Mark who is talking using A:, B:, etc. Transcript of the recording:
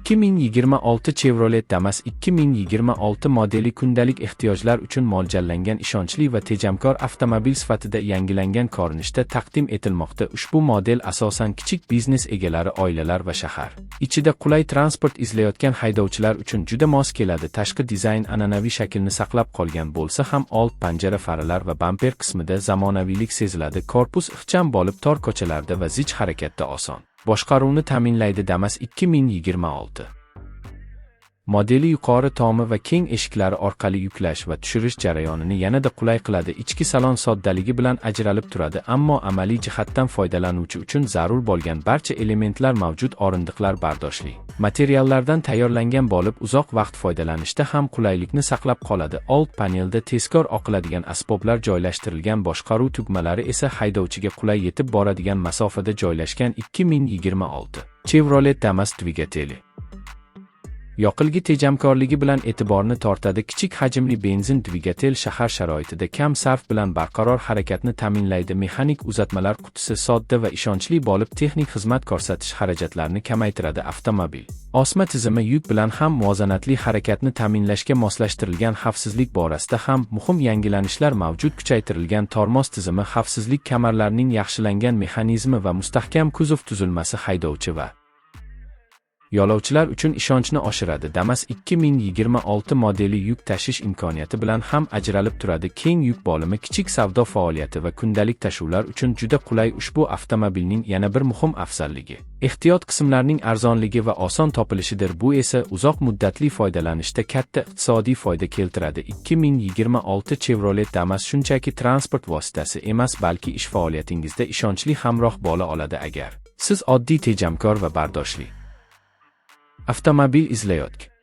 A: 2026 Chevrolet Damas 2026 modeli kundalik ehtiyojlar uchun mo'ljallangan ishonchli va tejamkor avtomobil sifatida yangilangan ko'rinishda taqdim etilmoqda. Ushbu model asosan kichik biznes egalari, oilalar va shahar ichida qulay transport izlayotgan haydovchilar uchun juda mos keladi. Tashqi dizayn an'anaviy shaklni saqlab qolgan bo'lsa ham, old panjara, faralar va bamper qismida zamonaviylik seziladi. Korpus ixcham bo'lib, tor ko'chalarda va zich harakatda oson boshqaruvni ta'minlaydi. Damas 2026 modeli yuqori tomi va keng eshiklari orqali yuklash va tushirish jarayonini yanada qulay qiladi. Ichki salon soddaligi bilan ajralib turadi, ammo amaliy jihatdan foydalanuvchi uchun zarur bo'lgan barcha elementlar mavjud. O'rindiqlar bardoshli materiallardan tayyorlangan bo'lib, uzoq vaqt foydalanishda ham qulaylikni saqlab qoladi. Old panelda tezkor oqiladigan asboblar joylashtirilgan, boshqaruv tugmalari esa haydovchiga qulay yetib boradigan masofada joylashgan. 2026 Chevrolet Damas dvigateli yoqilgi tejamkorligi bilan e'tiborni tortadi. Kichik hajmli benzin dvigatel shahar sharoitida kam sarf bilan barqaror harakatni ta'minlaydi. Mexanik uzatmalar qutisi sodda va ishonchli bo'lib, texnik xizmat ko'rsatish xarajatlarini kamaytiradi. Avtomobil osma tizimi yuk bilan ham muvozanatli harakatni ta'minlashga moslashtirilgan. Xavfsizlik borasida ham muhim yangilanishlar mavjud. Kuchaytirilgan tormoz tizimi, xavfsizlik kamarlarining yaxshilangan mexanizmi va mustahkam kuzov tuzilmasi haydovchi va yo'lovchilar uchun ishonchni oshiradi. Damas 2026 modeli yuk tashish imkoniyati bilan ham ajralib turadi. Keng yuk bo'limi, kichik savdo faoliyati va kundalik tashuvlar uchun juda qulay. Ushbu avtomobilning yana bir muhim afzalligi ehtiyot qismlarining arzonligi va oson topilishidir. Bu esa uzoq muddatli foydalanishda katta iqtisodiy foyda keltiradi. 2026 Chevrolet Damas shunchaki transport vositasi emas, balki ish faoliyatingizda ishonchli hamroh bo'la oladi. Agar siz oddiy, tejamkor va bardoshli avtomobil izlayotgan